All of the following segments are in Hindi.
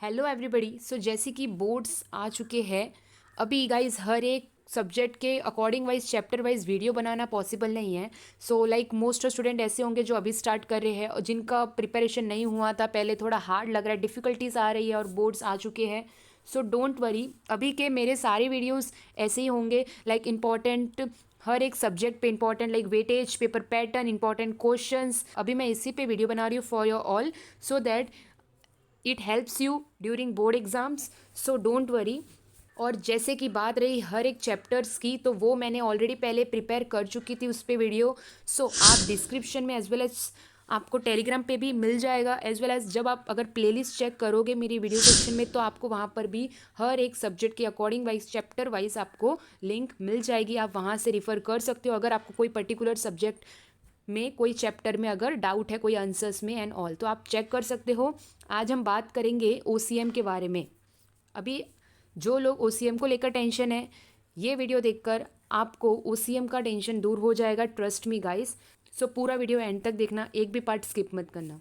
Hello everybody. सो जैसे कि बोर्ड्स आ चुके हैं, अभी गाइस हर एक सब्जेक्ट के according wise chapter wise video बनाना पॉसिबल नहीं है। सो लाइक मोस्ट स्टूडेंट ऐसे होंगे जो अभी स्टार्ट कर रहे हैं और जिनका प्रिपरेशन नहीं हुआ था, पहले थोड़ा हार्ड लग रहा है, डिफ़िकल्टीज आ रही है और बोर्ड्स आ चुके हैं। सो डोंट वरी, अभी के मेरे सारे वीडियोस ऐसे ही होंगे। लाइक इंपॉर्टेंट हर एक सब्जेक्ट पे important like weightage, paper pattern, important questions, अभी मैं इसी पे वीडियो बना रही हूँ for your all, so that it helps you during board exams. So don't worry. और जैसे कि बात रही हर एक चैप्टर्स की, तो वो मैंने ऑलरेडी पहले प्रिपेयर कर चुकी थी उस पर वीडियो। सो आप डिस्क्रिप्शन में एज वेल एज आपको टेलीग्राम पे भी मिल जाएगा, एज वेल एज जब आप अगर प्लेलिस्ट चेक करोगे मेरी वीडियो सेक्शन में, तो आपको वहाँ पर भी हर एक सब्जेक्ट के अकॉर्डिंग वाइज चैप्टर वाइज आपको लिंक मिल जाएगी। आप वहाँ से रिफ़र कर सकते हो अगर आपको कोई पर्टिकुलर सब्जेक्ट में, कोई चैप्टर में अगर डाउट है, कोई आंसर्स में एंड ऑल, तो आप चेक कर सकते हो। आज हम बात करेंगे ओसीएम के बारे में। अभी जो लोग ओसीएम को लेकर टेंशन है, ये वीडियो देखकर आपको ओसीएम का टेंशन दूर हो जाएगा, ट्रस्ट मी गाइस। सो पूरा वीडियो एंड तक देखना, एक भी पार्ट स्किप मत करना।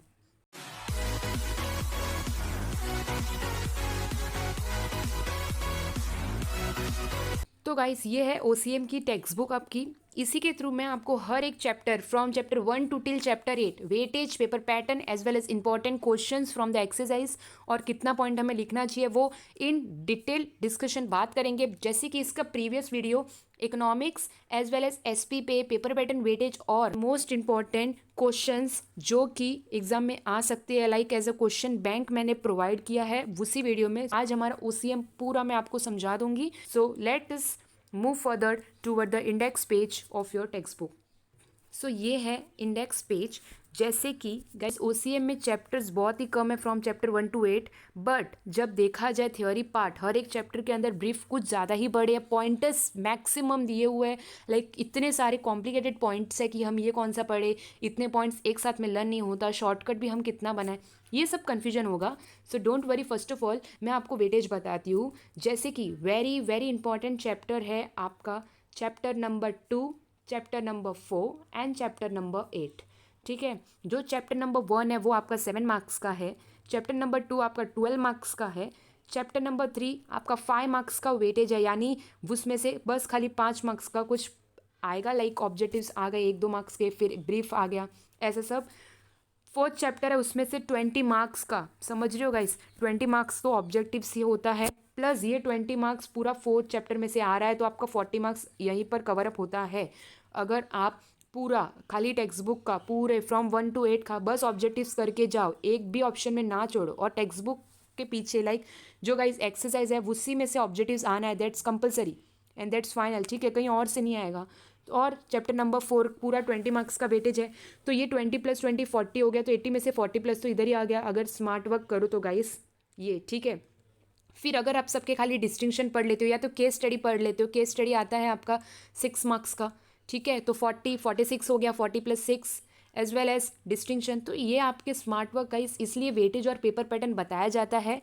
तो गाइस ये है ओसीएम की टेक्स्ट बुक आपकी। इसी के थ्रू मैं आपको हर एक chapter from chapter 1 to till chapter 8 weightage, paper pattern as well as important questions from the exercise और कितना पॉइंट हमें लिखना चाहिए वो इन डिटेल डिस्कशन बात करेंगे। जैसे कि इसका previous video economics as well as SP पे, पेपर पैटर्न, वेटेज और मोस्ट इंपॉर्टेंट क्वेश्चंस जो कि एग्जाम में आ सकते हैं, like as a question bank मैंने प्रोवाइड किया है उसी वीडियो में। आज हमारा ओसीएम पूरा मैं आपको समझा दूंगी। So let us move further toward the index page of your text book. So ये है इंडेक्स पेज। जैसे कि गाइस ओसीएम में चैप्टर्स बहुत ही कम है फ्रॉम चैप्टर 1 टू 8, बट जब देखा जाए थ्योरी पार्ट हर एक चैप्टर के अंदर ब्रीफ कुछ ज़्यादा ही बड़े हैं, पॉइंटर्स मैक्सिमम दिए हुए हैं। लाइक इतने सारे कॉम्प्लिकेटेड पॉइंट्स है कि हम ये कौन सा पढ़े, इतने पॉइंट्स एक साथ में लर्न नहीं होता, शॉर्टकट भी हम कितना बनाए, ये सब कन्फ्यूजन होगा। So don't worry, first of all मैं आपको वेटेज बताती हूँ। जैसे कि वेरी वेरी इंपॉर्टेंट चैप्टर है आपका chapter number 2, chapter number 4 and chapter number 8। ठीक है, जो चैप्टर नंबर 1 है वो आपका 7 मार्क्स का है, चैप्टर नंबर 2 आपका 12 मार्क्स का है, चैप्टर नंबर 3 आपका 5 मार्क्स का वेटेज है, यानी उसमें से बस खाली 5 मार्क्स का कुछ आएगा, लाइक ऑब्जेक्टिव्स आ गए 1-2 मार्क्स के, फिर ब्रीफ आ गया, ऐसा सब। फोर्थ चैप्टर है उसमें से 20 मार्क्स का, समझ रहे हो गाइस, 20 मार्क्स तो ऑब्जेक्टिव्स ही होता है, प्लस ये 20 मार्क्स पूरा फोर्थ चैप्टर में से आ रहा है, तो आपका 40 मार्क्स यहीं पर कवर अप होता है। अगर आप पूरा खाली टेक्स्ट बुक का पूरे फ्रॉम 1 टू 8 का बस ऑब्जेक्टिव्स करके जाओ, एक भी ऑप्शन में ना छोड़ो, और टेक्स्ट बुक के पीछे लाइक जो गाइस एक्सरसाइज है उसी में से ऑब्जेक्टिव्स आना है, that's compulsory and that's final. ठीक है, कहीं और से नहीं आएगा। और चैप्टर नंबर 4 पूरा 20 मार्क्स का वेटेज है, तो ये 20 + 20 40 हो गया, तो 80 में से 40+ तो इधर ही आ गया अगर स्मार्ट वर्क करो तो गाइस ये। ठीक है, फिर अगर आप सबके खाली डिस्टिंक्शन पढ़ लेते हो या तो केस स्टडी पढ़ लेते हो, केस स्टडी आता है आपका 6 मार्क्स का। ठीक है, तो 46 हो गया, 40 + 6 एज वेल एज डिस्टिंक्शन। तो ये आपके स्मार्ट वर्क गाइस, इसलिए वेटेज और पेपर पैटर्न बताया जाता है।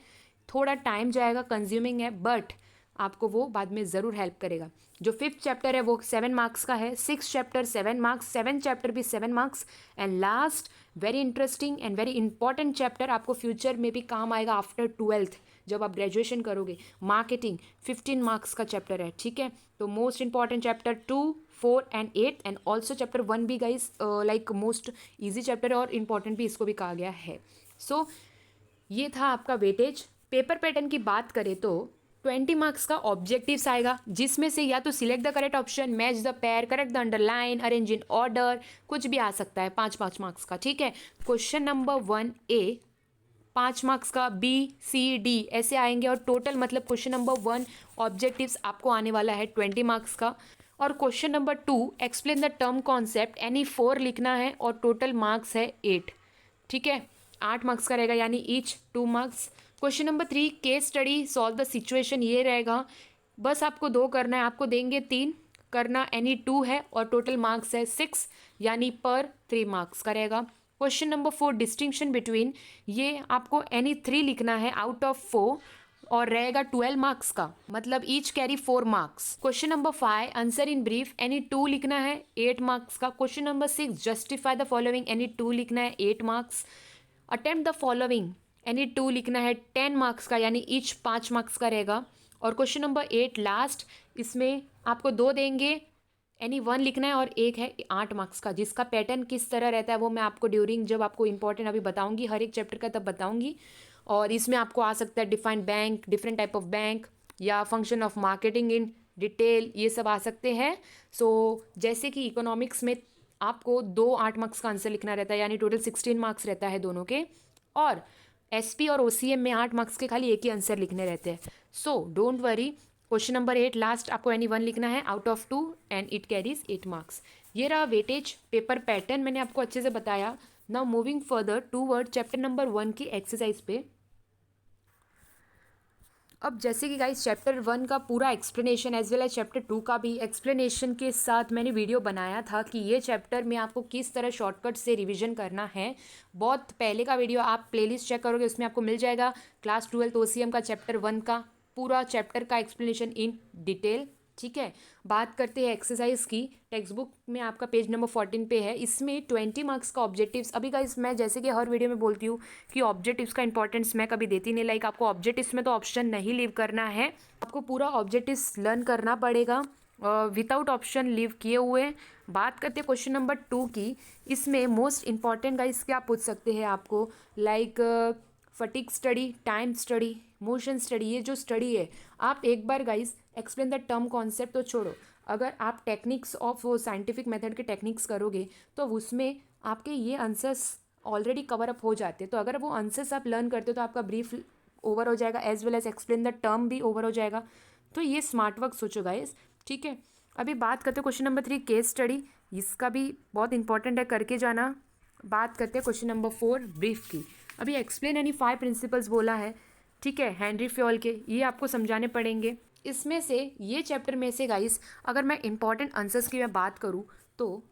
थोड़ा टाइम जाएगा, कंज्यूमिंग है, बट आपको वो बाद में ज़रूर हेल्प करेगा। जो 5th चैप्टर है वो 7 मार्क्स का है, 6th chapter 7 marks, 7th chapter भी 7 marks, and last very interesting and very important chapter आपको फ्यूचर में भी काम आएगा आफ्टर 12th, जब आप ग्रेजुएशन करोगे, मार्केटिंग, 15 मार्क्स का चैप्टर है। ठीक है, तो most important chapter 2, 4 and 8 and also chapter 1 भी guys like most easy chapter है और इंपॉर्टेंट भी इसको भी कहा गया है। सो ये था आपका वेटेज। पेपर पैटर्न की बात करें तो 20 मार्क्स का ऑब्जेक्टिव्स आएगा, जिसमें से या तो select the correct option, match the pair, correct the underline, arrange in order, कुछ भी आ सकता है, 5-5 मार्क्स का। ठीक है, क्वेश्चन नंबर 1A 5 मार्क्स का, B, C, D ऐसे आएंगे, और टोटल मतलब क्वेश्चन नंबर 1 ऑब्जेक्टिव्स आपको आने वाला है 20 मार्क्स का। और question number 2 explain the term concept, any 4 लिखना है और टोटल मार्क्स है 8। ठीक है, 8 मार्क्स का रहेगा, यानी each 2 marks. Question number 3 case study solve the situation, ये रहेगा, बस आपको 2 करना है, आपको देंगे 3 करना, एनी 2 है और टोटल मार्क्स है 6, यानी पर 3 मार्क्स का रहेगा। क्वेश्चन नंबर 4 डिस्टिंक्शन बिटवीन, ये आपको एनी 3 लिखना है आउट ऑफ 4 और रहेगा 12 मार्क्स का, मतलब each carry 4 marks. Question number 5 answer in brief, any 2 लिखना है, 8 मार्क्स का। Question number 6 justify the following, any 2 लिखना है, 8 marks. Attempt the following, any two लिखना है 10 मार्क्स का, यानी ईच 5 मार्क्स का रहेगा। और क्वेश्चन नंबर 8 लास्ट, इसमें आपको 2 देंगे, एनी वन लिखना है, और एक है 8 मार्क्स का, जिसका पैटर्न किस तरह रहता है वो मैं आपको ड्यूरिंग जब आपको इंपॉर्टेंट अभी बताऊंगी हर एक चैप्टर का तब बताऊंगी। और इसमें आपको आ सकता है defined bank, different type of bank, या function of marketing in detail, ये सब आ सकते हैं। सो जैसे कि इकोनॉमिक्स में आपको 2 8 मार्क्स का आंसर लिखना रहता है, यानी टोटल 16 मार्क्स रहता है दोनों के। और एसपी और ओसीएम में 8 मार्क्स के खाली एक ही आंसर लिखने रहते हैं। So don't worry, question number 8 last आपको एनी वन लिखना है out of 2 and it carries 8 marks. ये रहा वेटेज पेपर पैटर्न, मैंने आपको अच्छे से बताया। Now moving further toward chapter number 1 की एक्सरसाइज पे। अब जैसे कि गाइस चैप्टर 1 का पूरा explanation as well as chapter 2 का भी एक्सप्लेनेशन के साथ मैंने वीडियो बनाया था कि ये चैप्टर में आपको किस तरह शॉर्टकट से रिवीजन करना है। बहुत पहले का वीडियो आप प्लेलिस्ट चेक करोगे, उसमें आपको मिल जाएगा क्लास 12 ओसीएम का चैप्टर 1 का पूरा चैप्टर का एक्सप्लेनेशन इन डिटेल। ठीक है, बात करते हैं एक्सरसाइज की। टेक्स्ट बुक में आपका पेज नंबर 14 पे है, इसमें 20 मार्क्स का ऑब्जेक्टिव्स। अभी गाइस मैं जैसे कि हर वीडियो में बोलती हूँ कि ऑब्जेक्टिव्स का इंपॉर्टेंस मैं कभी देती नहीं, लाइक आपको ऑब्जेक्टिव्स में तो ऑप्शन नहीं लीव करना है, आपको पूरा ऑब्जेक्टिव्स लर्न करना पड़ेगा विदाउट ऑप्शन लीव किए हुए। बात करते हैं क्वेश्चन नंबर 2 की, इसमें मोस्ट इंपॉर्टेंट गाइस क्या पूछ सकते हैं आपको, like fatigue study, time study, motion study. ये जो स्टडी है आप एक बार guys explain the term concept तो छोड़ो, अगर आप टेक्निक्स ऑफ साइंटिफिक मेथड के टेक्निक्स करोगे तो उसमें आपके ये आंसर्स ऑलरेडी कवर अप हो जाते हैं। तो अगर वो आंसर्स आप लर्न करते हो तो आपका ब्रीफ ओवर हो जाएगा, as well as explain the term भी ओवर हो जाएगा। तो ये स्मार्ट वर्क सोचो गाइस। ठीक है, अभी बात करते हैं क्वेश्चन नंबर 3 केस स्टडी, इसका भी बहुत इंपॉर्टेंट है, करके जाना। बात करते हैं क्वेश्चन नंबर 4 ब्रीफ की। अभी एक्सप्लेन एनी 5 प्रिंसिपल्स बोला है, ठीक है, हेनरी फ्योल के, ये आपको समझाने पड़ेंगे। इसमें से ये चैप्टर में से गाइस अगर मैं इंपॉर्टेंट आंसर्स की मैं बात करूँ तो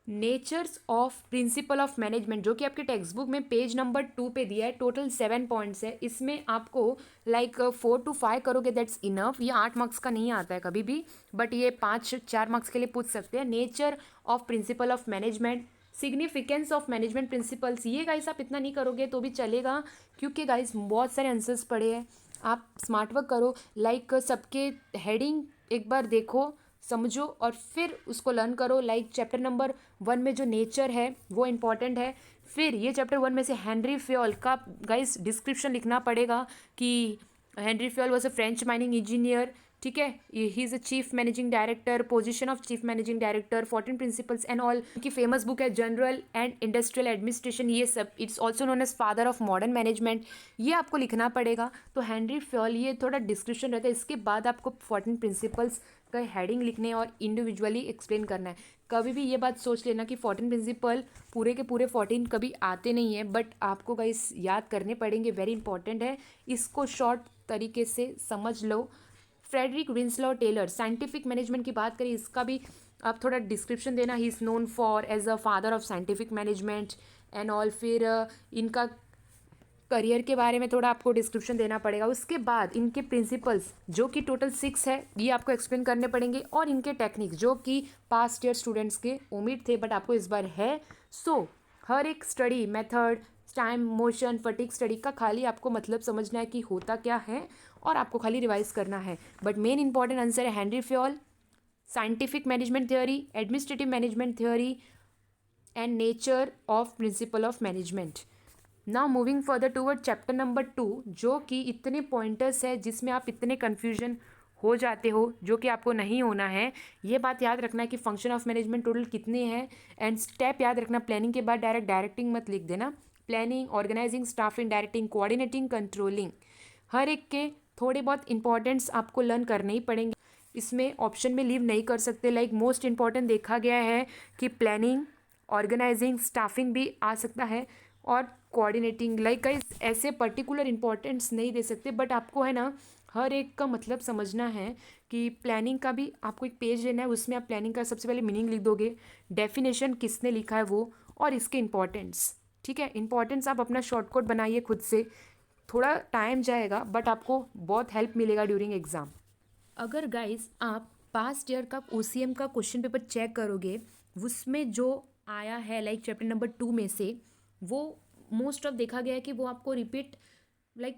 natures of principle of management, जो कि आपके टेक्स्ट बुक में पेज नंबर 2 पे दिया है, टोटल 7 पॉइंट्स है। इसमें आपको लाइक 4 to 5 करोगे दैट्स इनफ। ये 8 मार्क्स का नहीं आता है कभी भी, बट ये 5-4 मार्क्स के लिए पूछ सकते हैं। Nature of principle of management, significance of management principles, ये गाइस आप इतना नहीं करोगे तो भी चलेगा, क्योंकि गाइस बहुत सारे आंसर्स पड़े हैं। आप स्मार्ट वर्क करो, लाइक सबके हेडिंग एक बार देखो, समझो और फिर उसको लर्न करो। लाइक चैप्टर नंबर 1 में जो नेचर है वो इंपॉर्टेंट है। फिर ये चैप्टर 1 में से हेनरी फ्योल का गाइस डिस्क्रिप्शन लिखना पड़ेगा कि Henri Fayol was a French mining engineer. ठीक है, he is a chief managing director, position of chief managing director, 14 principles and all की फेमस बुक है जनरल एंड इंडस्ट्रियल एडमिनिस्ट्रेशन, ये सब। It's also known as father of modern management, ये आपको लिखना पड़ेगा। तो हेनरी फ्योल ये थोड़ा डिस्क्रिप्शन रहता है, इसके बाद आपको 14 प्रिंसिपल्स का हेडिंग लिखने और इंडिविजुअली एक्सप्लेन करना है। कभी भी ये बात सोच लेना कि 14 प्रिंसिपल पूरे के पूरे 14 कभी आते नहीं है, बट आपको गाइस याद करने पड़ेंगे, वेरी इंपॉर्टेंट है, इसको शॉर्ट तरीके से समझ लो। Frederick Winslow Taylor, scientific management की बात करें, इसका भी आप थोड़ा डिस्क्रिप्शन देना। He is known for as a father of scientific management and all. फिर इनका करियर के बारे में थोड़ा आपको डिस्क्रिप्शन देना पड़ेगा। उसके बाद इनके प्रिंसिपल्स जो कि टोटल 6 है, ये आपको एक्सप्लेन करने पड़ेंगे, और इनके टेक्निक्स जो कि पास्ट ईयर स्टूडेंट्स के उम्मीद थे बट आपको इस बार है। सो हर एक study method, time, motion, fatigue study का खाली आपको मतलब समझना है कि होता क्या है, और आपको खाली रिवाइज करना है। बट मेन इंपॉर्टेंट आंसर है Henry Fayol, scientific management theory, administrative management theory and nature of principle of management. Now moving further toward chapter number 2, जो कि इतने पॉइंटर्स है जिसमें आप इतने कन्फ्यूजन हो जाते हो, जो कि आपको नहीं होना है। ये बात याद रखना है कि फंक्शन ऑफ मैनेजमेंट टोटल कितने हैं, एंड स्टेप याद रखना, प्लानिंग के बाद डायरेक्टिंग मत लिख देना। Planning, organising, staffing, directing, coordinating, controlling, हर एक के थोड़े बहुत इंपॉर्टेंट्स आपको लर्न करने ही पड़ेंगे। इसमें ऑप्शन में लीव नहीं कर सकते। लाइक मोस्ट इंपॉर्टेंट देखा गया है कि प्लानिंग, ऑर्गेनाइजिंग, स्टाफिंग भी आ सकता है, और कोऑर्डिनेटिंग। लाइक गाइस ऐसे पर्टिकुलर इंपॉर्टेंस नहीं दे सकते, बट आपको है ना हर एक का मतलब समझना है कि प्लानिंग का भी आपको एक पेज लेना है, उसमें आप प्लानिंग का सबसे पहले मीनिंग लिख दोगे, डेफिनेशन किसने लिखा है वो, और इसके इंपॉर्टेंस। ठीक है, इंपॉर्टेंस आप अपना शॉर्टकट बनाइए खुद से, थोड़ा टाइम जाएगा बट आपको बहुत हेल्प मिलेगा ड्यूरिंग एग्ज़ाम। अगर गाइस आप पास्ट ईयर का ओसीएम का क्वेश्चन पेपर चेक करोगे, उसमें जो आया है लाइक चैप्टर नंबर 2 में से, वो मोस्ट ऑफ देखा गया है कि वो आपको रिपीट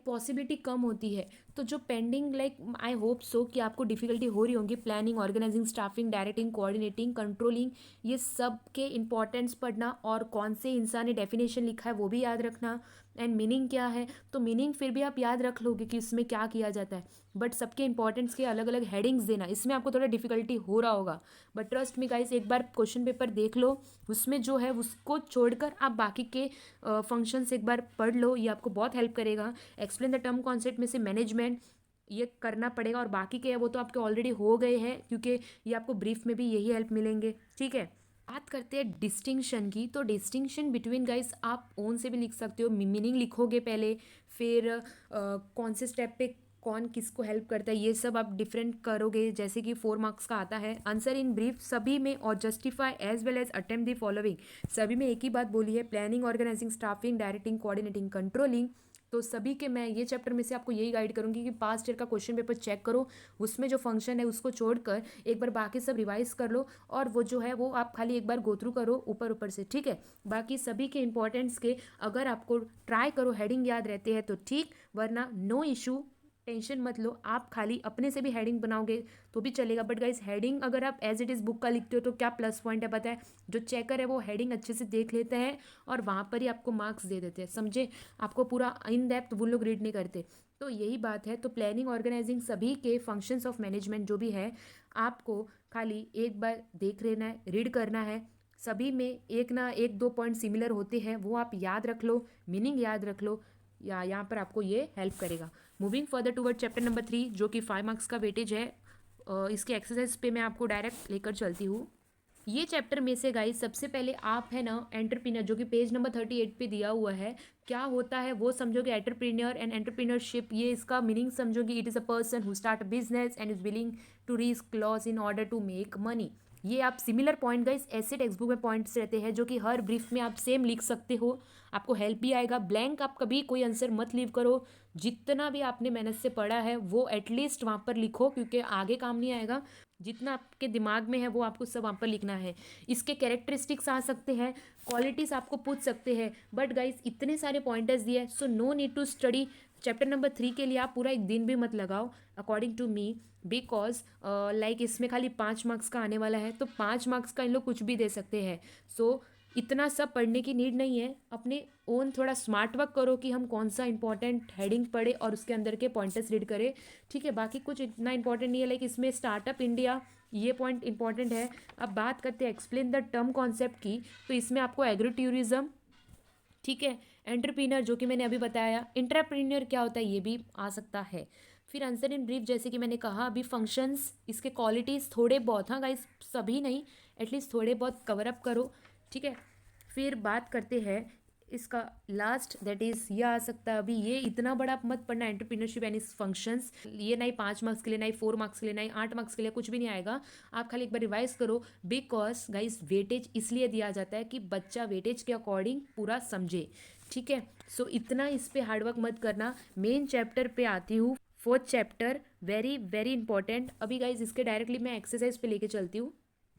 पॉसिबिलिटी कम होती है। तो जो पेंडिंग आई होप सो कि आपको डिफिकल्टी हो रही होंगी planning, organising, staffing, directing, coordinating, controlling, ये सब के इंपॉर्टेंस पढ़ना, और कौन से इंसान ने डेफिनेशन लिखा है वो भी याद रखना, एंड मीनिंग क्या है। तो मीनिंग फिर भी आप याद रख लोगे कि इसमें क्या किया जाता है, बट सबके इंपॉर्टेंस के अलग अलग हेडिंग्स देना, इसमें आपको थोड़ा डिफिकल्टी हो रहा होगा। बट ट्रस्ट मी गाइस, एक बार क्वेश्चन पेपर देख लो, उसमें जो है उसको छोड़कर आप बाकी के फंक्शंस एक बार पढ़ लो, ये आपको बहुत हेल्प करेगा। एक्सप्लेन द टर्म कॉन्सेप्ट में से मैनेजमेंट ये करना पड़ेगा, और बाकी के हैं वो तो आपके ऑलरेडी हो गए हैं, क्योंकि ये आपको ब्रीफ में भी यही हेल्प मिलेंगे। ठीक है, बात करते हैं डिस्टिंक्शन की। तो डिस्टिंक्शन बिटवीन गाइस आप ओन से भी लिख सकते हो, मीनिंग लिखोगे पहले, फिर कौन से स्टेप पे कौन किसको हेल्प करता है, ये सब आप डिफरेंट करोगे। जैसे कि 4 मार्क्स का आता है आंसर इन ब्रीफ सभी में, और justify as well as attempt the following, सभी में एक ही बात बोली है, planning, organising, staffing, directing, coordinating, controlling. तो सभी के मैं ये चैप्टर में से आपको यही गाइड करूंगी कि पास्ट ईयर का क्वेश्चन पेपर चेक करो, उसमें जो फंक्शन है उसको छोड़कर एक बार बाकी सब रिवाइज कर लो, और वो जो है वो आप खाली एक बार गो थ्रू करो ऊपर ऊपर से। ठीक है, बाकी सभी के इंपॉर्टेंस के अगर आपको ट्राई करो हेडिंग याद रहते हैं तो ठीक, वरना नो इशू, टेंशन मत लो, आप खाली अपने से भी हेडिंग बनाओगे तो भी चलेगा। बट गाइस, हेडिंग अगर आप एज इट इज़ बुक का लिखते हो तो क्या प्लस पॉइंट है पता है, जो चेकर है वो हेडिंग अच्छे से देख लेते हैं और वहाँ पर ही आपको मार्क्स दे देते हैं, समझे। आपको पूरा इन डेप्थ वो लोग रीड नहीं करते, तो यही बात है। तो प्लानिंग, ऑर्गेनाइजिंग, सभी के फंक्शंस ऑफ मैनेजमेंट जो भी है आपको खाली एक बार देख लेना है, रीड करना है। सभी में एक ना एक दो पॉइंट सिमिलर होते हैं, वो आप याद रख लो, मीनिंग याद रख लो, या यहाँ पर आपको ये हेल्प करेगा। Moving further toward chapter number 3 जो कि 5 मार्क्स का वेटेज है, इसके एक्सरसाइज पे मैं आपको डायरेक्ट लेकर चलती हूँ। ये चैप्टर में से गाइस सबसे पहले आप है ना एंटरप्रेन्योर, जो कि पेज नंबर 38 पे दिया हुआ है, क्या होता है वो समझोगे। एंटरप्रेन्योर एंड एंटरप्रेन्योरशिप, ये इसका मीनिंग समझोगे। It is a person who start a business and is willing to risk loss in order to make money. ये आप सिमिलर पॉइंट गाइस ऐसे टेक्स्ट बुक में पॉइंट्स रहते हैं जो कि हर ब्रीफ में आप सेम लिख सकते हो, आपको हेल्प भी आएगा। ब्लैंक आप कभी कोई आंसर मत लीव करो, जितना भी आपने मेहनत से पढ़ा है वो एटलीस्ट वहाँ पर लिखो, क्योंकि आगे काम नहीं आएगा। जितना आपके दिमाग में है वो आपको सब वहाँ पर लिखना है। इसके कैरेक्टरिस्टिक्स आ सकते हैं, क्वालिटीज़ आपको पूछ सकते हैं, बट गाइस इतने सारे पॉइंटर्स दिए, so no need to study. Chapter number 3 के लिए आप पूरा एक दिन भी मत लगाओ अकॉर्डिंग टू मी, बिकॉज इसमें खाली 5 मार्क्स का आने वाला है, तो 5 मार्क्स का इन लोग कुछ भी दे सकते हैं। सो इतना सब पढ़ने की नीड नहीं है, अपने ओन थोड़ा स्मार्ट वर्क करो कि हम कौन सा इंपॉर्टेंट हेडिंग पढ़े और उसके अंदर के पॉइंटर्स रीड करें। ठीक है, बाकी कुछ इतना इंपॉर्टेंट नहीं है, इसमें स्टार्टअप इंडिया ये पॉइंट इंपॉर्टेंट है। अब बात करते हैं एक्सप्लेन द टर्म कॉन्सेप्ट की, तो इसमें आपको एग्रो टूरिज्म, ठीक है, एंटरप्रीनर जो कि मैंने अभी बताया, इंटरप्रीनर क्या होता है ये भी आ सकता है। फिर आंसर इन ब्रीफ जैसे कि मैंने कहा अभी, फंक्शंस, इसके क्वालिटीज़ थोड़े बहुत, हाँ गाइस सभी नहीं, एटलीस्ट थोड़े बहुत कवर अप करो। ठीक है, फिर बात करते हैं इसका लास्ट, दैट इज़ ये आ सकता है। अभी ये इतना बड़ा मत पढ़ना, एंटरप्रीनरशिप एंड इस फंक्शंस, ये नहीं 5 मार्क्स के लिए, नहीं 4 मार्क्स के लिए, नहीं 8 मार्क्स के लिए, कुछ भी नहीं आएगा। आप खाली एक बार रिवाइज करो, बिकॉज गाइस वेटेज इसलिए दिया जाता है कि बच्चा वेटेज के अकॉर्डिंग पूरा समझे। ठीक है, सो इतना इस पे हार्डवर्क मत करना। मेन चैप्टर पे आती हूँ, 4th chapter, very very important. अभी गाइज इसके डायरेक्टली मैं एक्सरसाइज पे लेके चलती हूँ।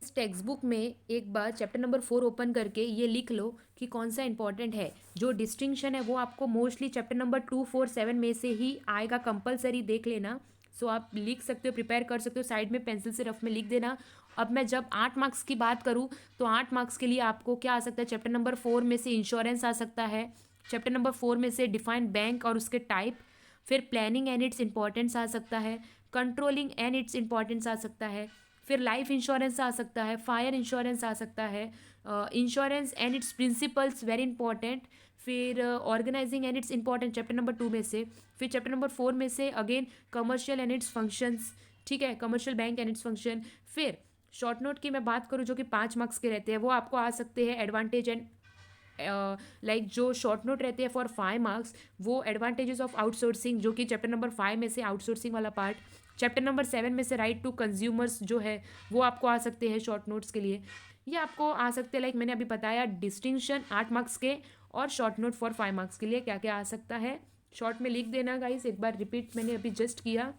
इस टेक्स्ट बुक में एक बार चैप्टर नंबर 4 ओपन करके ये लिख लो कि कौन सा इंपॉर्टेंट है। जो डिस्टिंक्शन है वो आपको मोस्टली चैप्टर नंबर 2, 4, 7 में से ही आएगा, कंपलसरी देख लेना। सो आप लिख सकते हो, प्रिपेयर कर सकते हो, साइड में पेंसिल से रफ में लिख देना। अब मैं जब 8 मार्क्स की बात करूँ तो 8 मार्क्स के लिए आपको क्या आ सकता है, चैप्टर नंबर 4 में से इंश्योरेंस आ सकता है, चैप्टर नंबर 4 में से डिफाइन बैंक और उसके टाइप, फिर प्लानिंग एंड इट्स इंपॉर्टेंस आ सकता है, कंट्रोलिंग एंड इट्स इंपॉर्टेंस आ सकता है, फिर लाइफ इंश्योरेंस आ सकता है, फायर इंश्योरेंस आ सकता है, insurance and its principles very important, फिर organising and its important chapter number 2 में से, फिर चैप्टर नंबर 4 में से again commercial and its functions, ठीक है, commercial bank and its function. फिर शॉर्ट नोट की मैं बात करूँ जो कि 5 मार्क्स के रहते हैं, वो आपको आ सकते हैं एडवांटेज एंड जो शॉर्ट नोट रहते हैं फॉर 5 मार्क्स, वो एडवांटेजेस ऑफ आउटसोर्सिंग जो कि चैप्टर नंबर 5 में से आउटसोर्सिंग वाला पार्ट, चैप्टर नंबर 7 में से राइट टू कंज्यूमर्स जो है वो आपको आ सकते हैं शॉर्ट नोट्स के लिए। ये आपको आ सकते हैं मैंने अभी बताया डिस्टिंक्शन 8 मार्क्स के, और शॉर्ट नोट फॉर 5 मार्क्स के लिए क्या क्या आ सकता है शॉर्ट में लिख देना गाइस, एक बार रिपीट मैंने अभी जस्ट किया।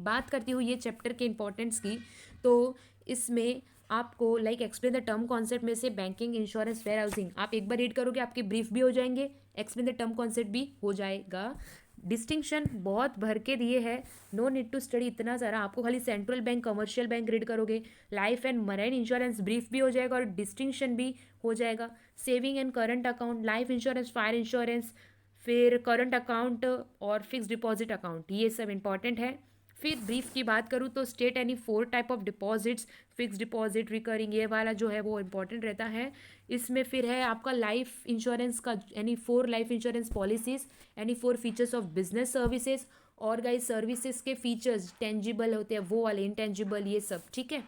बात करती हूँ ये चैप्टर के इंपॉर्टेंस की, तो इसमें आपको like explain the term concept में से बैंकिंग, इंश्योरेंस, वेयर हाउसिंग, आप एक बार रीड करोगे आपके ब्रीफ भी हो जाएंगे, एक्सप्लेन द टर्म कॉन्सेप्ट भी हो जाएगा। डिस्टिंक्शन बहुत भर के दिए है, नो नीड टू स्टडी इतना सारा, आपको खाली central bank, commercial bank read करोगे, life and marine insurance brief भी हो जाएगा और डिस्टिंक्शन भी हो जाएगा। Saving and current account, life insurance, fire insurance, फिर करंट अकाउंट और फिक्स डिपॉजिट अकाउंट, ये सब इंपॉर्टेंट है। फिर ब्रीफ की बात करूँ तो state any 4 type of deposits, fix deposit, recurring, ये वाला जो है वो इंपॉर्टेंट रहता है। इसमें फिर है आपका लाइफ इंश्योरेंस का any 4 life insurance policies, any 4 features of business services, और गाइस सर्विसेज के फीचर्स टेंजिबल होते हैं वो वाले, इंटेंजिबल, ये सब, ठीक है।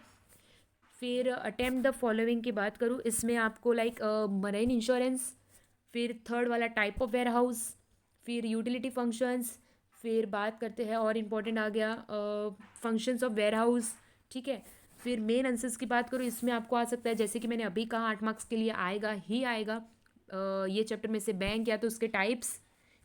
फिर अटेम्प्ट द फॉलोइंग की बात करूँ, इसमें आपको लाइक मरीन इंश्योरेंस, फिर थर्ड वाला टाइप ऑफ वेयर हाउस, फिर यूटिलिटी फंक्शंस, फिर बात करते हैं और इम्पोर्टेंट आ गया फंक्शंस ऑफ वेयर हाउस, ठीक है। फिर मेन आंसर्स की बात करूँ, इसमें आपको आ सकता है जैसे कि मैंने अभी कहा 8 मार्क्स के लिए आएगा ही आएगा। ये चैप्टर में से बैंक या तो उसके टाइप्स,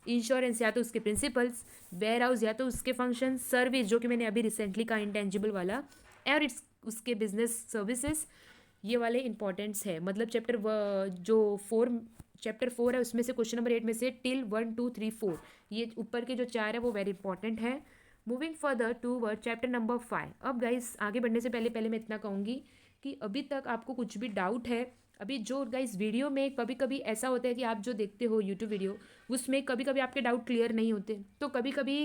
इंश्योरेंस या तो उसके प्रिंसिपल्स, वेयर हाउस या तो उसके फंक्शन, सर्विस जो कि मैंने अभी रिसेंटली कहा इंटेंजिबल वाला, और इट्स उसके बिजनेस सर्विसेज, ये वाले इंपॉर्टेंट्स है। मतलब चैप्टर 4 है उसमें से क्वेश्चन नंबर 8 में से टिल 1 2 3 4, ये ऊपर के जो 4 है वो वेरी इंपॉर्टेंट है। Moving further toward chapter number 5। अब गाइस आगे बढ़ने से पहले पहले मैं इतना कहूँगी कि अभी तक आपको कुछ भी डाउट है, अभी जो गाइस वीडियो में कभी कभी ऐसा होता है कि आप जो देखते हो यूट्यूब वीडियो, उसमें कभी कभी आपके डाउट क्लियर नहीं होते, तो कभी कभी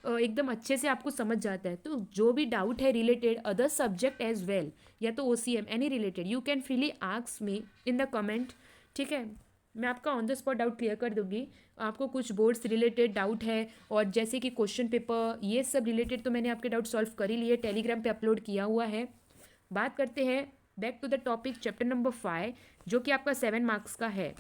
एकदम अच्छे से आपको समझ जाता है। तो जो भी डाउट है related other subject as well, या तो OCM any related, you can freely ask me in the comment, ठीक है। मैं आपका on the spot doubt clear कर दूंगी। आपको कुछ बोर्ड्स रिलेटेड डाउट है और जैसे कि क्वेश्चन पेपर, ये सब रिलेटेड तो मैंने आपके डाउट सॉल्व कर ही लिए, टेलीग्राम पे अपलोड किया हुआ है। बात करते हैं back to the topic chapter number 5, जो कि आपका 7 मार्क्स का है।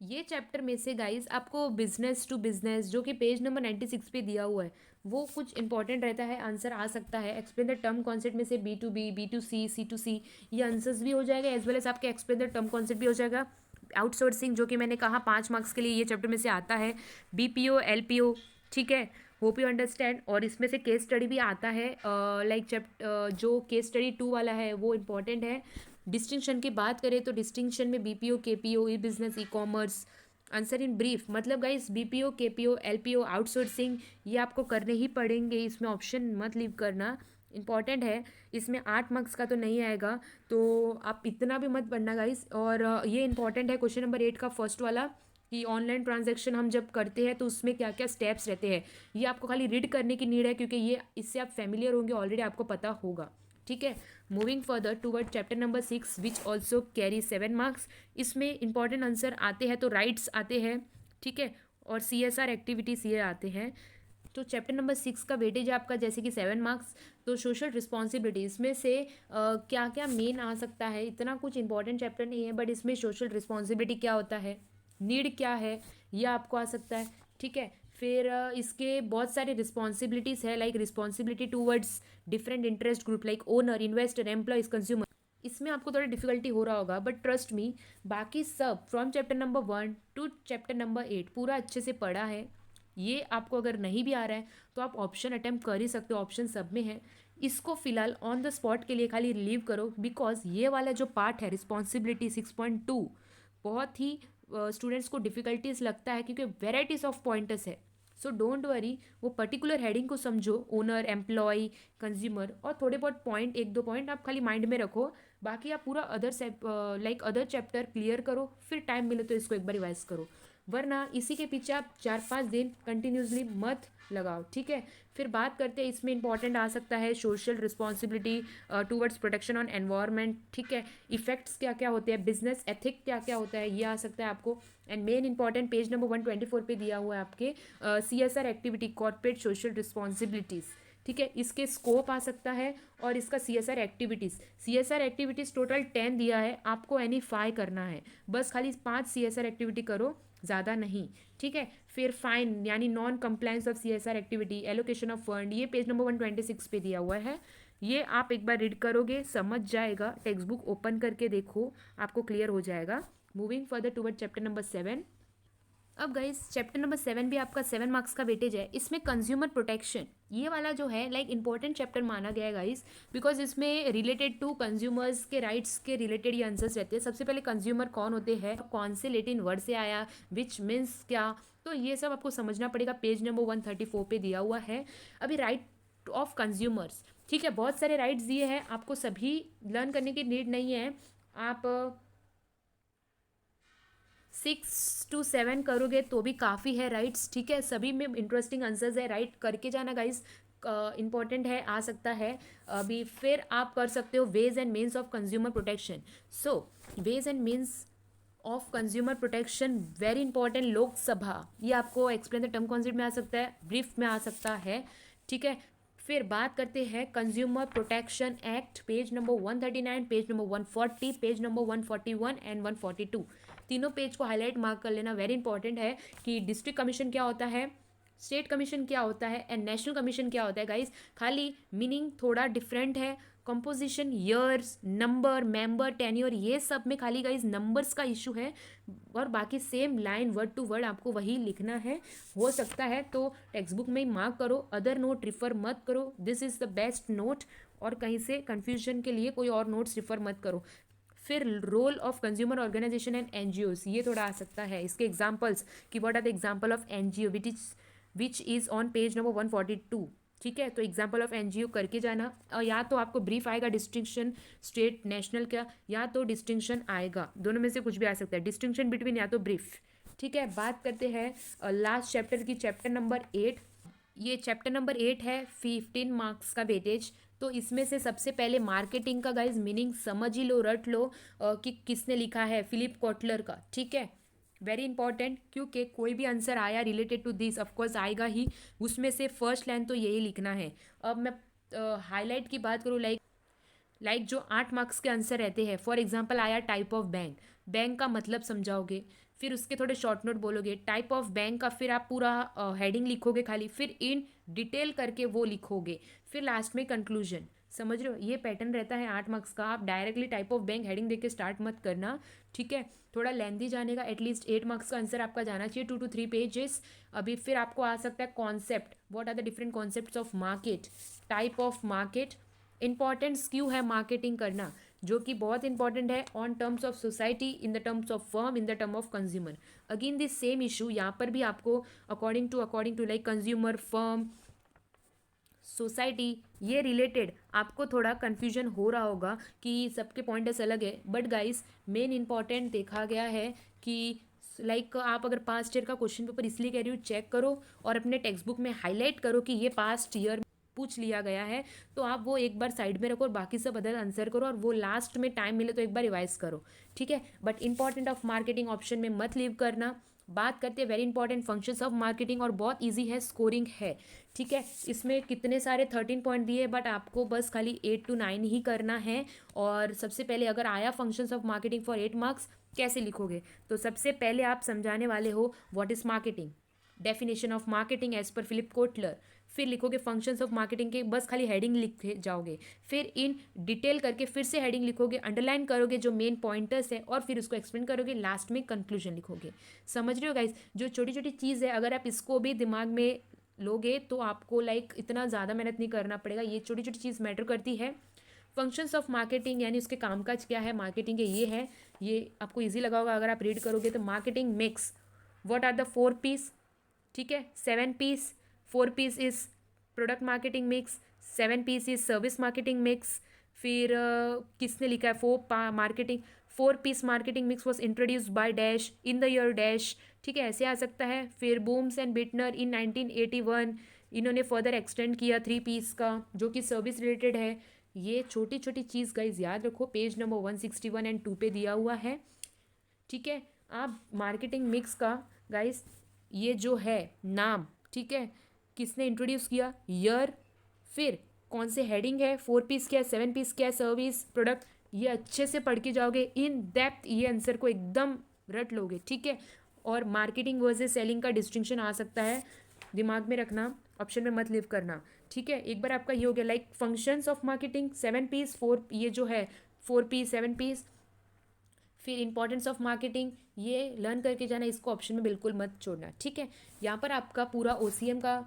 ये चैप्टर में से गाइस आपको बिजनेस टू बिजनेस, जो कि पेज नंबर 96 पे दिया हुआ है, वो कुछ इंपॉर्टेंट रहता है, आंसर आ सकता है। एक्सप्लेन द टर्म कॉन्सेप्ट में से B2B, B2C, C2C, ये आंसर्स भी हो जाएगा, एज वेल एज आपके एक्सप्लेन द टर्म कॉन्सेप्ट भी हो जाएगा। आउटसोर्सिंग जो कि मैंने कहा 5 मार्क्स के लिए ये चैप्टर में से आता है, BPO, LPO, ठीक है, होप यू अंडरस्टैंड। और इसमें से केस स्टडी भी आता है, जो केस स्टडी 2 वाला है वो इम्पॉर्टेंट है। डिस्टिंक्शन की बात करें तो डिस्टिंक्शन में BPO, KPO, E business, E commerce, answer in brief, मतलब guys BPO, KPO, LPO, outsourcing, ये आपको करने ही पड़ेंगे, इसमें ऑप्शन मत लीव करना, इंपॉर्टेंट है। इसमें 8 मार्क्स का तो नहीं आएगा, तो आप इतना भी मत पढ़ना गाइस। और ये इंपॉर्टेंट है क्वेश्चन नंबर 8 का फर्स्ट वाला, कि ऑनलाइन ट्रांजैक्शन हम जब करते हैं तो उसमें क्या क्या स्टेप्स रहते हैं, ये आपको खाली रीड करने की नीड है, क्योंकि ये इससे आप फेमिलियर होंगे, ऑलरेडी आपको पता होगा, ठीक है। Moving further toward chapter number 6 which also carry 7 marks. इसमें इंपॉर्टेंट आंसर आते हैं तो राइट्स आते हैं, ठीक है, और CSR एक्टिविटीज़ ये आते हैं। तो चैप्टर नंबर 6 का वेटेज है आपका जैसे कि 7 मार्क्स। तो सोशल रिस्पॉन्सिबिलिटी, इसमें से क्या क्या मेन आ सकता है, इतना कुछ इंपॉर्टेंट चैप्टर नहीं है, बट इसमें सोशल रिस्पॉन्सिबिलिटी क्या होता है, नीड क्या है, यह आपको आ सकता है, ठीक है। फिर इसके बहुत सारे रिस्पॉन्सिबिलिटीज़ है, like responsibility towards different interest group like owner, investor, employees, consumer. इसमें आपको थोड़ा डिफिकल्टी हो रहा होगा, बट ट्रस्ट मी, बाकी सब from chapter number 1 to chapter number 8 पूरा अच्छे से पढ़ा है। ये आपको अगर नहीं भी आ रहा है तो आप ऑप्शन अटेम्प्ट कर ही सकते हो, ऑप्शन सब में है। इसको फिलहाल ऑन द स्पॉट के लिए खाली रिलीव करो, बिकॉज ये वाला जो पार्ट है रिस्पॉन्सिबिलिटी 6.2 बहुत ही स्टूडेंट्स को डिफिकल्टीज लगता है, क्योंकि वेराइटीज ऑफ पॉइंटर्स है। सो डोंट वरी, वो पर्टिकुलर हेडिंग को समझो, ओनर, एम्प्लॉय, कंज्यूमर, और थोड़े बहुत पॉइंट, 1 2 पॉइंट आप खाली माइंड में रखो, बाकी आप पूरा अदर चैप्टर क्लियर करो, फिर टाइम मिले तो इसको एक बार रिवाइज करो, वरना इसी के पीछे आप 4-5 दिन कंटिन्यूसली मत लगाओ, ठीक है। फिर बात करते हैं, इसमें इंपॉर्टेंट आ सकता है social responsibility towards protection on environment, ठीक है, इफेक्ट्स क्या क्या होते हैं, बिजनेस एथिक क्या क्या होता है, ये आ सकता है आपको। And main important page number 124 पे दिया हुआ है आपके CSR activity, corporate social responsibilities, ठीक है, इसके स्कोप आ सकता है, और इसका CSR एक्टिविटीज़ टोटल 10 दिया है, आपको एनी 5 करना है, बस खाली 5 CSR एक्टिविटी करो, ज़्यादा नहीं, ठीक है। फिर फाइन यानी non compliance of CSR activity, allocation of fund, ये पेज नंबर 126 पे दिया हुआ है, ये आप एक बार रीड करोगे समझ जाएगा, टेक्स्ट बुक ओपन करके देखो, आपको क्लियर हो जाएगा। Moving further toward chapter number 7, अब गाइस चैप्टर नंबर 7 भी आपका 7 मार्क्स का वेटेज है। इसमें कंज्यूमर प्रोटेक्शन ये वाला जो है लाइक इंपॉर्टेंट चैप्टर माना गया है गाइस, बिकॉज इसमें रिलेटेड टू कंज्यूमर्स के राइट्स के रिलेटेड ये आंसर्स रहते हैं। सबसे पहले कंज्यूमर कौन होते हैं, कौन से लेटिन वर्ड से आया, विच मीन्स क्या, तो ये सब आपको समझना पड़ेगा। पेज नंबर 134 पे दिया हुआ है। अभी राइट ऑफ कंज्यूमर्स, ठीक है, बहुत सारे राइट्स दिए हैं, आपको सभी लर्न करने की नीड नहीं है। आप 6 to 7 करोगे तो भी काफ़ी है राइट्स, ठीक है, सभी में इंटरेस्टिंग आंसर्स है, राइट करके जाना गाइस, इंपॉर्टेंट है, आ सकता है। अभी फिर आप कर सकते हो ways and means of consumer protection. So ways and means of consumer protection very important. Lok Sabha ये आपको एक्सप्लेन द टर्म कॉन्सेप्ट में आ सकता है, ब्रीफ में आ सकता है, ठीक है। फिर बात करते हैं consumer protection act, page number 139, page number 140, page number 141 and 142। तीनों पेज को हाईलाइट मार्क कर लेना, वेरी इंपॉर्टेंट है कि डिस्ट्रिक्ट कमीशन क्या होता है, स्टेट कमीशन क्या होता है एंड नेशनल कमीशन क्या होता है गाइस। खाली मीनिंग थोड़ा डिफरेंट है। Composition, years, number, member, tenure, ये सब में खाली गाइस नंबर्स का इशू है, और बाकी same line word to word आपको वही लिखना है। हो सकता है तो टेक्स्ट बुक में ही मार्क करो, अदर नोट रिफर मत करो, this is the best note, और कहीं से कन्फ्यूजन के लिए कोई और नोट्स रिफर मत करो। फिर role of consumer organization and NGOs, ये थोड़ा आ सकता है। इसके एग्जांपल्स कि what are the example of NGO which is on page number 142, ठीक है। तो एग्जांपल ऑफ एनजीओ करके जाना, और या तो आपको ब्रीफ आएगा डिस्टिंक्शन स्टेट नेशनल का, या तो डिस्टिंक्शन आएगा, दोनों में से कुछ भी आ सकता है, डिस्टिंक्शन बिटवीन या तो ब्रीफ, ठीक है। बात करते हैं लास्ट चैप्टर की, चैप्टर नंबर 8। ये चैप्टर नंबर 8 है, 15 मार्क्स का वेटेज। तो इसमें से सबसे पहले मार्केटिंग का गाइज मीनिंग समझ ही लो, रट लो कि किसने लिखा है, फिलिप कोटलर का, ठीक है, वेरी इंपॉर्टेंट, क्योंकि कोई भी आंसर आया रिलेटेड टू दिस ऑफकोर्स आएगा ही, उसमें से फर्स्ट लाइन तो यही लिखना है। अब मैं हाईलाइट की बात करूँ, लाइक जो 8 मार्क्स के आंसर रहते हैं, फॉर एग्जाम्पल आया टाइप ऑफ बैंक, बैंक का मतलब समझाओगे, फिर उसके थोड़े शॉर्ट नोट बोलोगे, टाइप ऑफ बैंक का फिर आप पूरा हेडिंग लिखोगे खाली, फिर इन डिटेल करके वो लिखोगे, फिर लास्ट में कंक्लूजन। समझ रहे हो, ये पैटर्न रहता है 8 मार्क्स का। आप directly type of bank heading देख के स्टार्ट मत करना, ठीक है, थोड़ा लेंथी जाने का, एटलीस्ट 8 मार्क्स का आंसर आपका जाना चाहिए 2 to 3 पेजेस। अभी फिर आपको आ सकता है concept, what are the different concepts of market, type of market, importance क्यों है मार्केटिंग करना, जो कि बहुत इंपॉर्टेंट है on terms of society, in the terms of firm, in the term of consumer. Again this same issue यहाँ पर भी आपको according to like consumer, firm, society, ये रिलेटेड आपको थोड़ा कन्फ्यूजन हो रहा होगा कि सबके पॉइंटर्स अलग है, बट गाइस मेन इंपॉर्टेंट देखा गया है कि लाइक आप अगर पास्ट ईयर का क्वेश्चन पेपर इसलिए कह रही हूँ चेक करो और अपने टेक्स्ट बुक में हाईलाइट करो कि ये पास्ट ईयर पूछ लिया गया है, तो आप वो एक बार साइड में रखो और बाकी सब अदर आंसर करो, और वो लास्ट में टाइम मिले तो एक बार रिवाइज करो, ठीक है। But important of marketing option में मत लीव करना। बात करते हैं very important functions of marketing, और बहुत इजी है, स्कोरिंग है, ठीक है। इसमें कितने सारे 13 पॉइंट दिए, बट आपको बस खाली 8 to 9 ही करना है। और सबसे पहले अगर आया functions of marketing for 8 marks, कैसे लिखोगे, तो सबसे पहले आप समझाने वाले हो what is marketing, definition of marketing as per Philip Kotler, फिर लिखोगे फंक्शंस ऑफ मार्केटिंग के, बस खाली हेडिंग लिख जाओगे, फिर इन डिटेल करके फिर से हेडिंग लिखोगे, अंडरलाइन करोगे जो मेन पॉइंटर्स है, और फिर उसको एक्सप्लेन करोगे, लास्ट में कंक्लूजन लिखोगे। समझ रहे हो गाइस, जो छोटी छोटी चीज़ है अगर आप इसको भी दिमाग में लोगे तो आपको लाइक इतना ज़्यादा मेहनत नहीं करना पड़ेगा, ये छोटी छोटी चीज़ मैटर करती है। फंक्शंस ऑफ मार्केटिंग यानी उसके कामकाज क्या है मार्केटिंग के, ये है, ये आपको ईजी लगा होगा अगर आप रीड करोगे तो। Marketing mix, what are the 4 P's, ठीक है, 7 P's, 4 P's is product marketing mix, 7 P's is service marketing mix, फिर किसने लिखा है 4 P's marketing mix was introduced by dash in the year dash, ठीक है, ऐसे आ सकता है। फिर बूम्स एंड बिटनर इन 1981, इन्होंने फर्दर एक्सटेंड किया 3 P's का जो कि सर्विस रिलेटेड है। ये छोटी छोटी चीज़ गाइज याद रखो, पेज नंबर 161 एंड 2 पे दिया हुआ है, ठीक है। आप मार्केटिंग मिक्स का गाइज ये जो है नाम, ठीक है, किसने इंट्रोड्यूस किया, ईयर, फिर कौन से हेडिंग है, 4 P's क्या है, 7 P's क्या है, सर्विस, प्रोडक्ट, ये अच्छे से पढ़ के जाओगे इन डेप्थ, ये आंसर को एकदम रट लोगे, ठीक है। और मार्केटिंग वर्सेस सेलिंग का डिस्टिंक्शन आ सकता है, दिमाग में रखना, ऑप्शन में मत लिव करना, ठीक है। एक बार आपका ये हो गया like functions of marketing, 7 P's, 4, ये जो है 4 P's 7 P's, फिर इंपॉर्टेंस ऑफ मार्केटिंग, ये लर्न करके जाना, इसको ऑप्शन में बिल्कुल मत छोड़ना, ठीक है। यहाँ पर आपका पूरा ओसीएम का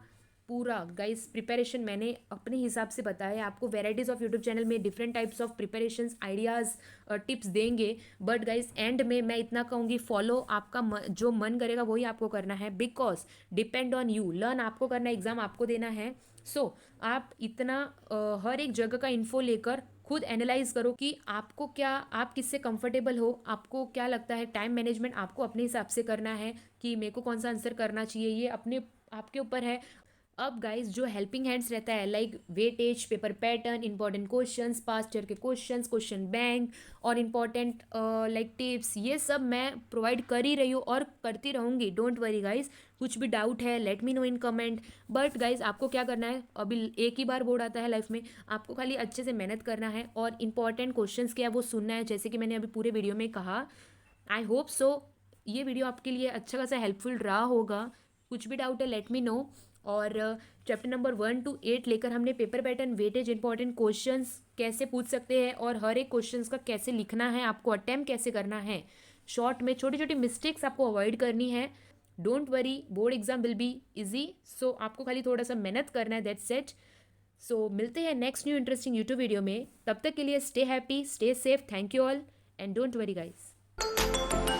पूरा गाइस प्रिपरेशन मैंने अपने हिसाब से बताया। आपको वेराइटीज़ ऑफ यूट्यूब चैनल में different types of preparations ideas tips देंगे, बट गाइस एंड में मैं इतना कहूँगी, फॉलो आपका जो मन करेगा वही आपको करना है, because depend on you, learn आपको करना है, एग्जाम आपको देना है। सो आप इतना हर एक जगह का इन्फो लेकर खुद एनालाइज करो कि आपको क्या, आप किससे कंफर्टेबल हो, आपको क्या लगता है। टाइम मैनेजमेंट आपको अपने हिसाब से करना है कि मेरे को कौन सा आंसर करना चाहिए, ये अपने आपके ऊपर है। अब गाइस जो हेल्पिंग हैंड्स रहता है like weightage, paper pattern, important questions, past year के क्वेश्चंस, क्वेश्चन बैंक और इंपॉर्टेंट लाइक टिप्स, ये सब मैं प्रोवाइड कर ही रही हूँ और करती रहूँगी। डोंट वरी गाइस, कुछ भी डाउट है let me know in comment. But guys आपको क्या करना है, अभी एक ही बार बोर्ड आता है लाइफ में, आपको खाली अच्छे से मेहनत करना है और इंपॉर्टेंट क्वेश्चंस क्या है वो सुनना है, जैसे कि मैंने अभी पूरे वीडियो में कहा। आई होप सो ये वीडियो आपके लिए अच्छा खासा हेल्पफुल रहा होगा। कुछ भी डाउट है लेट मी नो। और चैप्टर नंबर 1 to 8 लेकर हमने paper pattern, weightage, important questions कैसे पूछ सकते हैं और हर एक क्वेश्चंस का कैसे लिखना है, आपको अटेम्प्ट कैसे करना है, शॉर्ट में छोटी छोटी मिस्टेक्स आपको अवॉइड करनी है। Don't worry, board exam will be easy. So आपको खाली थोड़ा सा मेहनत करना है, दैट्स इट। सो मिलते हैं next new interesting YouTube video में। तब तक के लिए stay happy, stay safe, thank you all and don't worry guys.